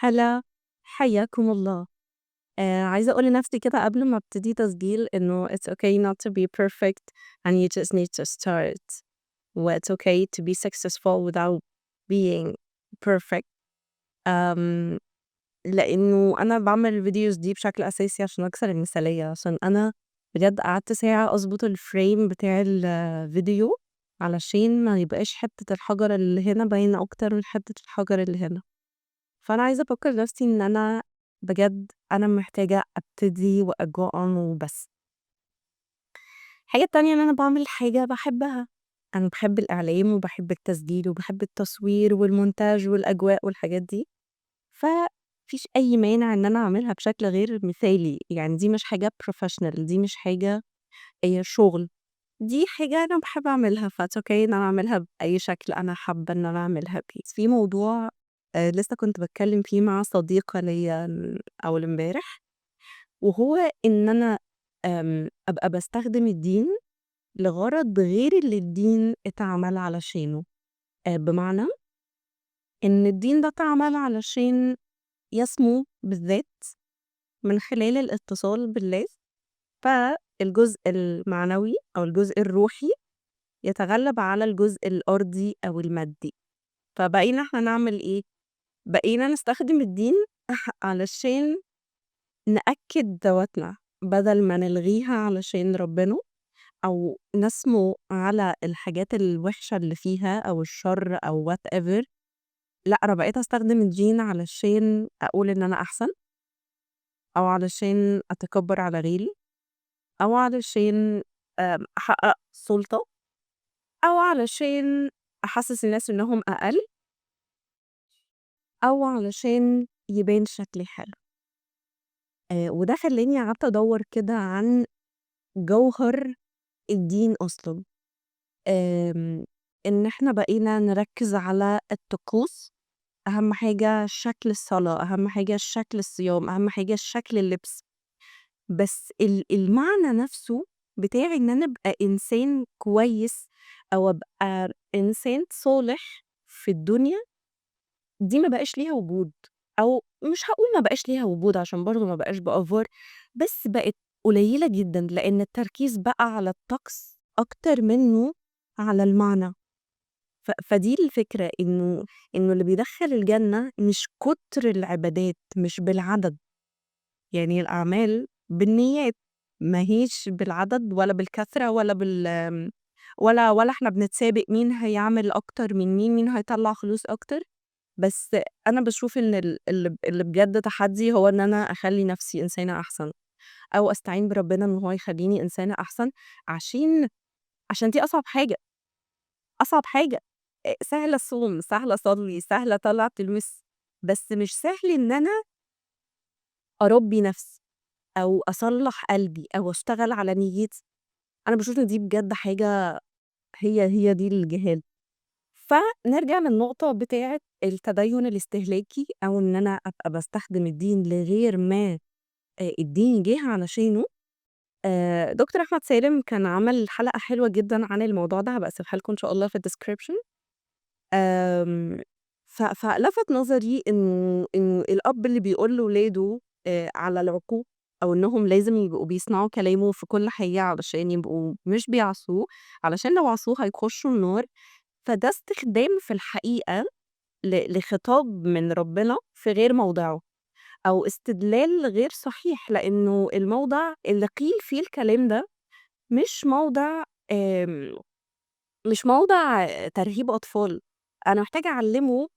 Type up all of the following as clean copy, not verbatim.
هلا، حياكم الله. عايزة أقول لنفسي كده قبل ما ابتدي تسجيل إنه it's okay not to be perfect and you just need to start و it's okay to be successful without being perfect. آمم لإنه أنا باعمل الفيديوز دي بشكل أساسي عشان أكسر المثالية، عشان أنا بجد قعدت ساعة أضبط الframe بتاع الفيديو علشان ما يبقاش حتة الحجر اللي هنا باينة أكتر من حتة الحجر اللي هنا. فأنا عايزة أفكّر نفسي إن أنا بجد أنا محتاجة أبتدي وأgo on وبس. الحاجة التانية إن أنا باعمل حاجة باحبها، أنا باحب الإعلام وباحب التسجيل وباحب التصوير والمونتاج والأجواء والحاجات دي، فما فيش أي مانع إن أنا أعملها بشكل غير مثالي، يعني دي مش حاجة professional، دي مش حاجة شغل، دي حاجة أنا باحب أعملها فit's okay إن أنا أعملها بأي شكل أنا حابة إن أنا أعملها بيه. في موضوع لسه كنت باتكلم فيه مع صديقة ليّا أول امبارح، وهو إن أنا أبقى باستخدم الدين لغرض غير اللي الدين اتعمل علشانه، بمعنى إن الدين ده اتعمل علشان يسمو بالذات من خلال الاتصال بالله، فالجزء المعنوي أو الجزء الروحي يتغلب على الجزء الأرضي أو المادي، فبقينا إحنا نعمل إيه؟ بقينا نستخدم الدين علشان نأكد ذواتنا بدل ما نلغيها علشان ربنا أو نسمو على الحاجات الوحشة اللي فيها أو الشر أو whatever. لأ، أنا بقيت أستخدم الدين علشان أقول إن أنا أحسن أو علشان أتكبر على غيري أو علشان أحقق سُلطة أو علشان أحسّس الناس إنهم أقل أو علشان يبان شكلي حلو. وده خلّاني قعدت أدوّر كده عن جوهر الدين أصلًا. إن إحنا بقينا نركّز على الطقوس، أهم حاجة شكل الصلاة، أهم حاجة شكل الصيام، أهم حاجة شكل اللبس، بس المعنى نَفْسه بتاع إن أنا أبقى إنسان كويس أو أبقى إنسان صالح في الدنيا، دي ما بقاش ليها وجود، أو مش هاقول ما بقاش ليها وجود عشان برضه ما أبقاش بأفور، بس بقت قليلة جدًا، لإن التركيز بقى على الطقس أكتر منّه على المعنى. فدي الفكرة إنه اللي بيدخّل الجنة مش كُتر العبادات، مش بالعدد، يعني الأعمال بالنيّات، ما هيش بالعدد ولا بالكثرة ولا ولا إحنا بنتسابق مين هيعمل أكتر من مين، مين هيطلّع فلوس أكتر. بس أنا باشوف إن اللي بجد تحدّي هو إن أنا أخلّي نَفْسي إنسانة أحسن، أو أستعين بربنا إن هو يخلّيني إنسانة أحسن، عشان دي أصعب حاجة، أصعب حاجة. سهل أصوم، سهل أصلّي، سهل أطلّع فلوس، بس مش سهل إن أنا أربّي نَفْسي أو أصلّح قلبي أو أشتغل على نيّتي. أنا باشوف إن دي بجد حاجة هي دي الجهاد. فنرجع للنقطة بتاعة التديُّن الاستهلاكي أو إن أنا أبقى باستخدم الدين لغير ما الدين جِه علشانه. دكتور أحمد سالم كان عمل حلقة حلوة جدًا عن الموضوع ده، هابقى أسيبها لكم إن شاء الله في الdescription. آمم فلَفَت نظري إنه الأب اللي بيقول لولاده على العقوق أو إنهم لازم يبقوا بيسمعوا كلامه في كل حاجة علشان يبقوا مش بيعصوه، علشان لو عصوه هيخشوا النار، فده استخدام في الحقيقة لخطاب من ربنا في غير موضعه، أو استدلال غير صحيح، لإنه الموضع اللي قيل فيه الكلام ده مش موضع آمم مش موضع ترهيب أطفال. أنا محتاجة أعلّمه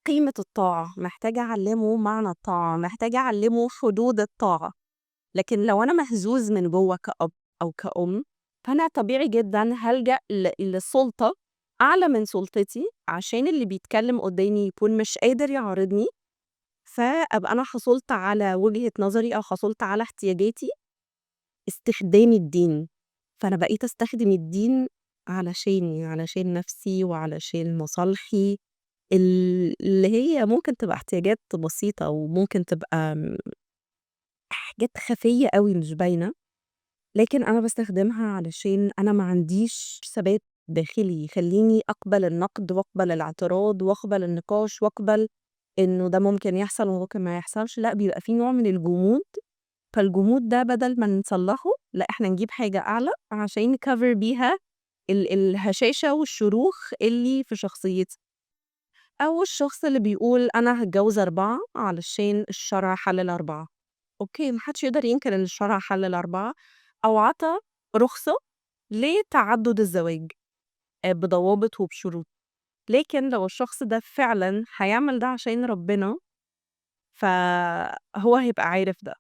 قيمة الطاعة، محتاجة أعلّمه معنى الطاعة، محتاجة أعلّمه حدود الطاعة، لكن لو أنا مهزوز من جوّه كأب أو كأم، فأنا طبيعي جدًا هالجأ لسُلطة أعلى من سُلطتي عشان اللي بيتكلّم قدّامي يكون مش قادر يعارضني، فأبقى أنا حصلت على وجهة نظري أو حصلت على احتياجاتي استخدام الدين. فأنا بقيت أستخدم الدين علشاني، علشان نَفْسي وعلشان مصالحي اللي هي ممكن تبقى احتياجات بسيطة وممكن تبقى حاجات خفية أوي مش باينة، لكن أنا باستخدمها علشان أنا ما عنديش ثبات داخلي يخلّيني أقبل النقد وأقبل الاعتراض وأقبل النقاش وأقبل إنه ده ممكن يحصل وممكن ما يحصلش، لأ بيبقى في نوع من الجمود، فالجمود ده بدل ما نصلّحه، لأ إحنا نجيب حاجة أعلى عشان نcover بيها الهشاشة والشروخ اللي في شخصيتي. أو الشخص اللي بيقول أنا هاتجوّز 4 علشان الشرع حلّل 4. أوكي، ما حدش يقدر ينكر إن الشرع حلّل 4 أو عطى رخصة لتعدُّد الزواج بضوابط وبشروط، لكن لو الشخص ده فعلًا هيعمل ده عشان ربنا، فهو هيبقى عارف ده.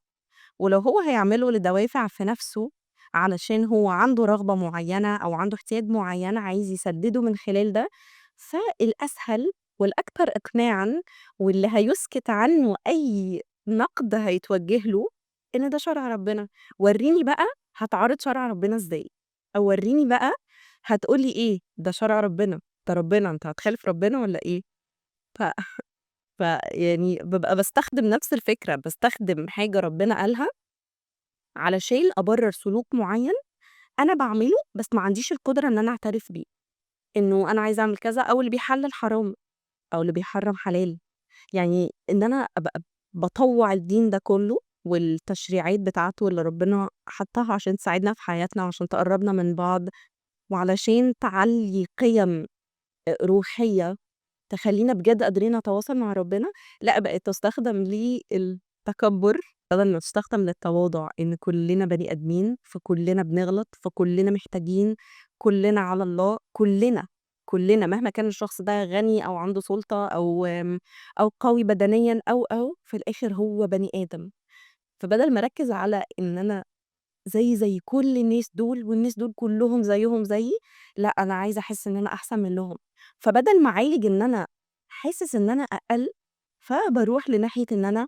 ولو هو هيعمله لدوافع في نفسه علشان هو عنده رغبة معينة أو عنده احتياج معين عايز يسدده من خلال ده، فالأسهل والأكثر إقناعًا واللي هيسكت عنه أي نقد هيتوجه له إن ده شرع ربنا. وريني بقى هتعارض شرع ربنا إزاي، أو وريني بقى هتقولي إيه ده شرع ربنا، ده ربنا أنت هتخالف ربنا ولا إيه؟ ف يعني بابقى باستخدم نفس الفكرة، باستخدم حاجة ربنا قالها علشان أبرر سلوك معين أنا باعمله بس ما عنديش القدرة إن أنا أعترف بيه، إنه أنا عايزة أعمل كذا أو اللي بيحلل حرام أو اللي بيحرم حلال، يعني إن أنا أبقى باطوّع الدين ده كله والتشريعات بتاعته اللي ربنا حطّها عشان تساعدنا في حياتنا وعشان تقرّبنا من بعض وعلشان تعلّي قِيَم روحية تخلّينا بجد قادرين نتواصل مع ربنا، لأ بقت تُستخدم للتكبُّر بدل ما تُستخدم للتواضع، إن كُلّنا بني آدمين، فكُلّنا بنغلط، فكُلّنا محتاجين، كُلّنا على الله، كُلّنا مهما كان الشخص ده غني أو عنده سُلطة أو قوي بدنيًا أو، في الآخر هو بني آدم. فبدل ما أركّز على إن أنا زي كل الناس دول، والناس دول كلّهم زيّهم زيي، لأ أنا عايزة أحس إن أنا أحسن منّهم، فبدل ما أعالج إن أنا حاسس إن أنا أقل، فباروح لناحية إن أنا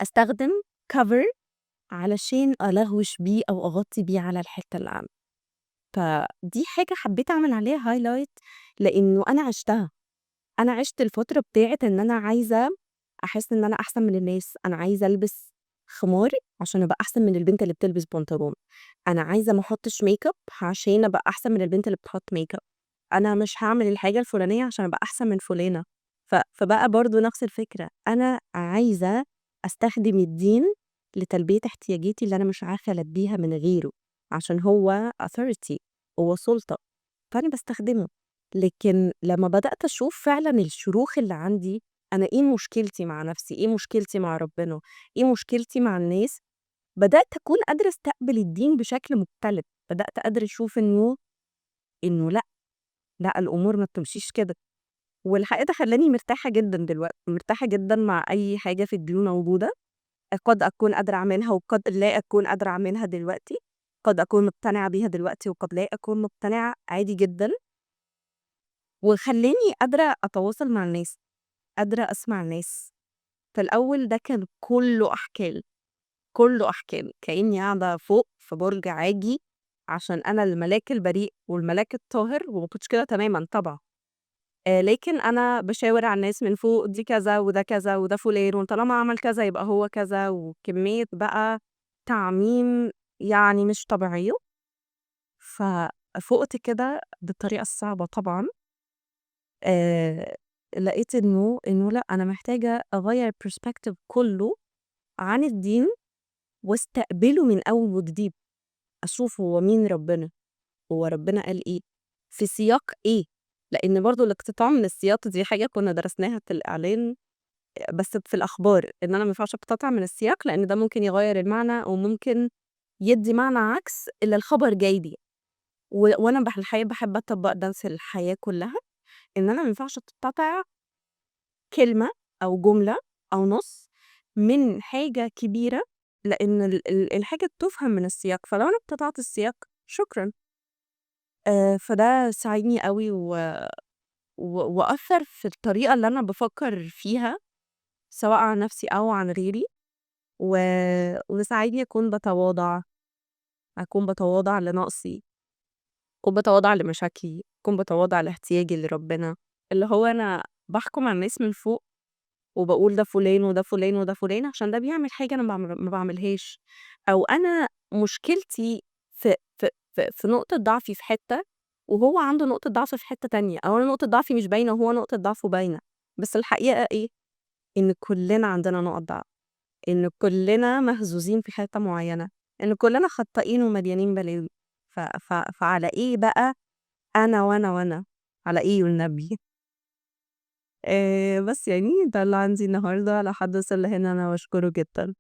أستخدم cover علشان ألغوش بيه أو أغطّي بيه على الحتّة اللي عندي، فدي حاجة حبّيت أعمل عليها highlight لإنه أنا عِشتها. أنا عِشت الفترة بتاعة إن أنا عايزة أحس إن أنا أحسن من الناس، أنا عايزة ألبس خمار عشان أبقى أحسن من البنت اللي بتلبس بنطلون، أنا عايزة ما أحطش makeup عشان أبقى أحسن من البنت اللي بتحط makeup، أنا مش هاعمل الحاجة الفلانية عشان أبقى أحسن من فلانة، فبقى برضه نفس الفكرة، أنا عايزة أستخدم الدين لتلبية احتياجاتي اللي أنا مش عارفة ألبيها من غيره، عشان هو authority، هو سُلطة. فأنا باستخدمه، لكن لمّا بدأت أشوف فعلًا الشروخ اللي عندي، أنا إيه مشكلتي مع نفسي، إيه مشكلتي مع ربنا، إيه مشكلتي مع الناس، بدأت أكون قادرة أستقبل الدين بشكل مختلف، بدأت قادرة أشوف إنه لأ، لأ الأمور ما بتمشيش كده، والحقيقة ده خلّاني مرتاحة جدًا دلوقتي، مرتاحة جدًا مع أي حاجة في الدين موجودة، قد أكون قادرة أعملها وقد لا أكون قادرة أعملها دلوقتي، قد أكون مقتنعة بيها دلوقتي وقد لا أكون مقتنعة، عادي جدًا. وخلّاني قادرة أتواصل مع الناس، قادرة أسمع الناس. في الأول ده كان كُلّه أحكام، كُلّه أحكام، كإني قاعدة فوق في برج عاجي عشان أنا الملاك البريء والملاك الطاهر وما كنتش كده تمامًا طبعًا، لكن أنا باشاور على الناس من فوق دي كذا وده كذا وده فُلان وطالما عمل كذا يبقى هو كذا، وكمية بقى تعميم يعني مش طبيعية، ففُقت كده بالطريقة الصعبة طبعًا. آآ لقيت إنه لأ، أنا محتاجة أغيّر الperspective كُلّه عن الدين واستقبله من أول وجديد، أشوف هو مين ربنا، هو ربنا قال إيه، في سياق إيه، لإن برضه الاقتطاع من السياق دي حاجة كُنّا درسناها في الإعلان بس في الأخبار، إن أنا ما ينفعش أقتطع من السياق لإن ده ممكن يغيّر المعنى وممكن يدّي معنى عكس اللي الخبر جاي بيه، وأنا الحقيقة باحب أطبّق ده في الحياة كُلّها، إن أنا ما ينفعش أقتطع كلمة أو جملة أو نُص من حاجة كبيرة، لإن الحاجة بتُفهم من السياق، فلو أنا اقتطعت السياق شكرًا. فده ساعدني أوي وأثّر في الطريقة اللي أنا بافكّر فيها، سواء عن نَفْسي أو عن غيري، و وساعدني أكون باتواضع لنقصي، أكون باتواضع لمشاكلي، أكون باتواضع لاحتياجي لربنا، اللي هو أنا باحكُم على الناس من فوق وباقول ده فُلان وده فُلان وده فُلان عشان ده بيعمل حاجة أنا ما باعملهاش، أو أنا مشكلتي في نقطة ضعفي في حتّة، وهو عنده نقطة ضعف في حتّة تانية، أو أنا نقطة ضعفي مش باينة وهو نقطة ضعفه باينة، بس الحقيقة إيه؟ إن كُلّنا عندنا نُقط ضعف، إن كُلّنا مهزوزين في حتّة معيّنة، إن كُلّنا خطّائين ومليانين بلاوي، فعلى إيه بقى أنا، وأنا، وأنا، على إيه والنبي؟ بس يعني ده اللي عندي النهارده، لو حد وصل لهنا أنا باشكره جدًا.